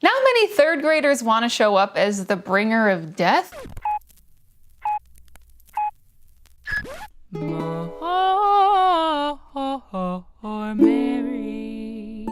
Now many third graders want to show up as the bringer of death. More Mary.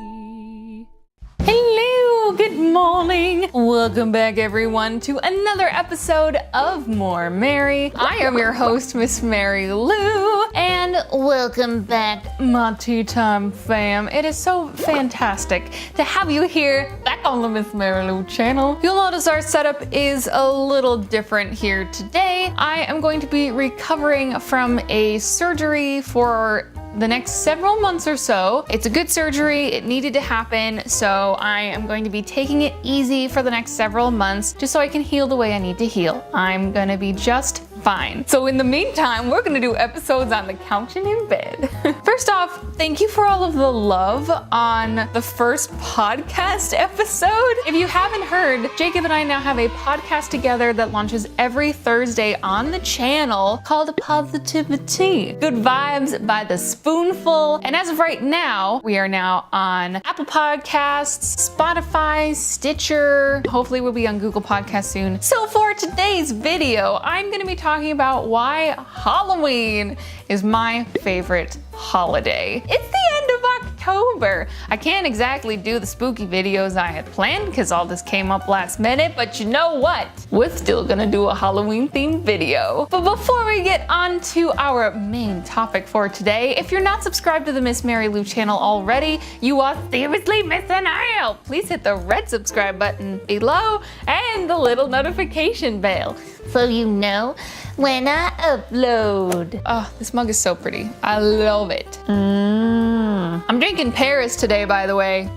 Hello, good morning. Welcome back everyone to another episode of More Mary. I am your host, Miss Mary Lou, and welcome back, my tea time fam. It is so fantastic to have you here back on the Miss Mary Lou channel. You'll notice our setup is a little different here today. I am going to be recovering from a surgery for the next several months or so. It's a good surgery, it needed to happen, so I am going to be taking it easy for the next several months just so I can heal the way I need to heal. I'm gonna be just fine. So in the meantime, we're gonna do episodes on the couch and in bed. First off, thank you for all of the love on the first podcast episode. If you haven't heard, Jacob and I now have a podcast together that launches every Thursday on the channel called Positivity. Good Vibes by the Spoonful. And as of right now, we are now on Apple Podcasts, Spotify, Stitcher. Hopefully we'll be on Google Podcasts soon. So for today's video, I'm gonna be talking about why Halloween is my favorite holiday. It's the end of October. I can't exactly do the spooky videos I had planned because all this came up last minute, but you know what? We're still gonna do a Halloween themed video. But before we get on to our main topic for today, if you're not subscribed to the Miss Mary Lou channel already, you are seriously missing out. Please hit the red subscribe button below and the little notification bell so you know when I upload. Oh, this mug is so pretty. I love it. I'm drinking Paris today, by the way.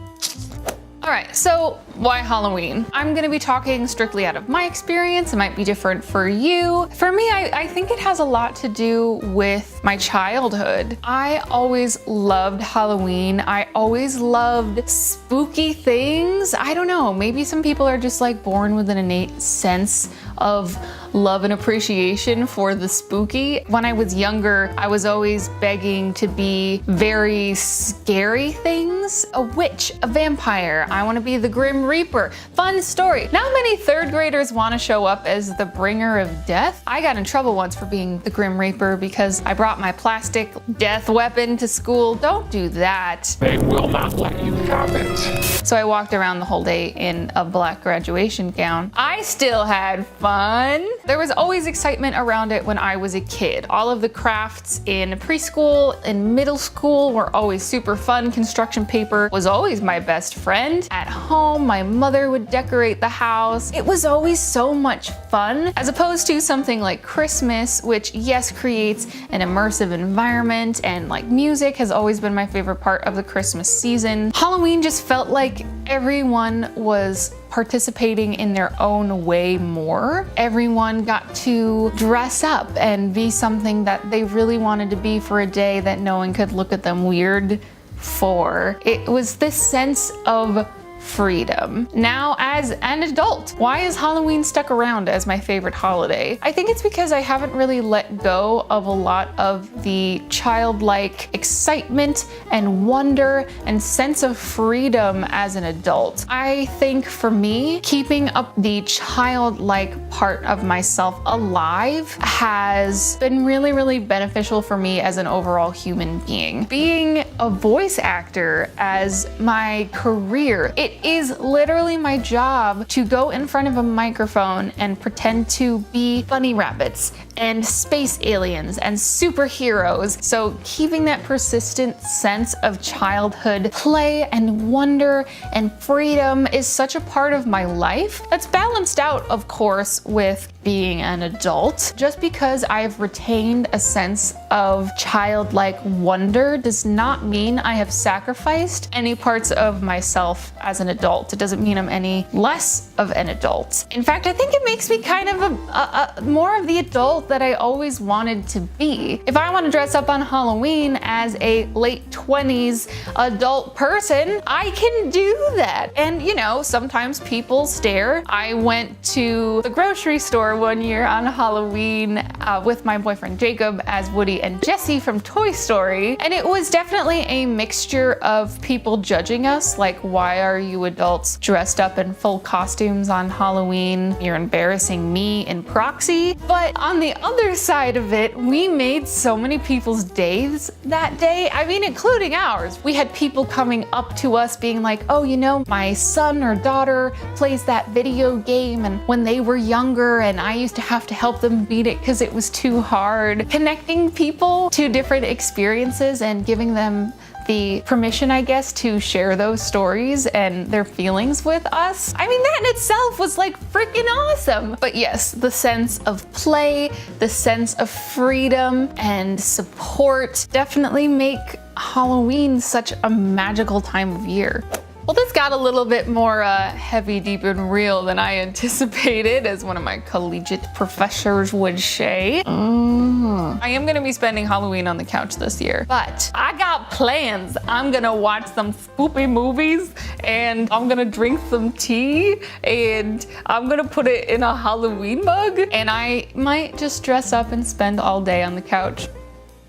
All right, so why Halloween? I'm gonna be talking strictly out of my experience. It might be different for you. For me, I think it has a lot to do with my childhood. I always loved Halloween. I always loved spooky things. I don't know, maybe some people are just like born with an innate sense of love and appreciation for the spooky. When I was younger, I was always begging to be very scary things. A witch, a vampire. I want to be the Grim Reaper. Fun story. Now many third graders want to show up as the bringer of death. I got in trouble once for being the Grim Reaper because I brought my plastic death weapon to school. Don't do that. They will not let you have it. So I walked around the whole day in a black graduation gown. I still had fun. There was always excitement around it when I was a kid. All of the crafts in preschool and middle school were always super fun. Construction paper was always my best friend. At home, my mother would decorate the house. It was always so much fun, as opposed to something like Christmas, which yes, creates an immersive environment, and like music has always been my favorite part of the Christmas season. Halloween just felt like everyone was participating in their own way more. Everyone got to dress up and be something that they really wanted to be for a day that no one could look at them weird for. It was this sense of freedom. Now, as an adult, why is Halloween stuck around as my favorite holiday? I think it's because I haven't really let go of a lot of the childlike excitement and wonder and sense of freedom as an adult. I think for me, keeping up the childlike part of myself alive has been really, really beneficial for me as an overall human being. Being a voice actor as my career, it is literally my job to go in front of a microphone and pretend to be bunny rabbits and space aliens and superheroes. So keeping that persistent sense of childhood play and wonder and freedom is such a part of my life. That's balanced out, of course, with being an adult. Just because I've retained a sense of childlike wonder does not mean I have sacrificed any parts of myself as an adult. It doesn't mean I'm any less of an adult. In fact, I think it makes me kind of a more of the adult that I always wanted to be. If I want to dress up on Halloween as a late 20s adult person, I can do that. And you know, sometimes people stare. I went to the grocery store one year on Halloween with my boyfriend Jacob as Woody and Jessie from Toy Story. And it was definitely a mixture of people judging us, like, why are you adults dressed up in full costumes on Halloween? You're embarrassing me in proxy. But on the other side of it, we made so many people's days that day. I mean, including ours. We had people coming up to us being like, oh, you know, my son or daughter plays that video game, and when they were younger and I used to have to help them beat it because it was too hard. Connecting people to different experiences and giving them the permission, I guess, to share those stories and their feelings with us. I mean, that in itself was like freaking awesome. But yes, the sense of play, the sense of freedom and support definitely make Halloween such a magical time of year. Well, this got a little bit more heavy, deep, and real than I anticipated, as one of my collegiate professors would say. I am gonna be spending Halloween on the couch this year, but I got plans. I'm gonna watch some spoopy movies, and I'm gonna drink some tea, and I'm gonna put it in a Halloween mug, and I might just dress up and spend all day on the couch.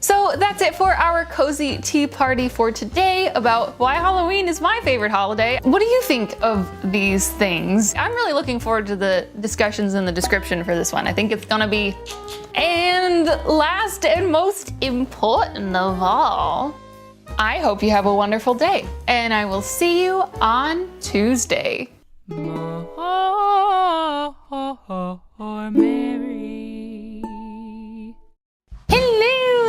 So that's it for our cozy tea party for today about why Halloween is my favorite holiday. What do you think of these things? I'm really looking forward to the discussions in the description for this one. I think it's gonna be. And last and most important of all, I hope you have a wonderful day, and I will see you on Tuesday. Hello!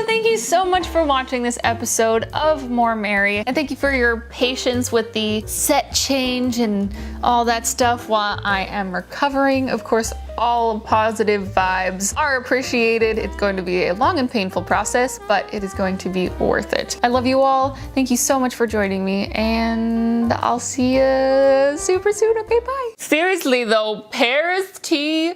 Thank you so much for watching this episode of More Merry, and thank you for your patience with the set change and all that stuff while I am recovering. Of course, all positive vibes are appreciated. It's going to be a long and painful process, but it is going to be worth it. I love you all. Thank you so much for joining me, and I'll see you super soon. Okay, bye. Seriously though, Paris tea,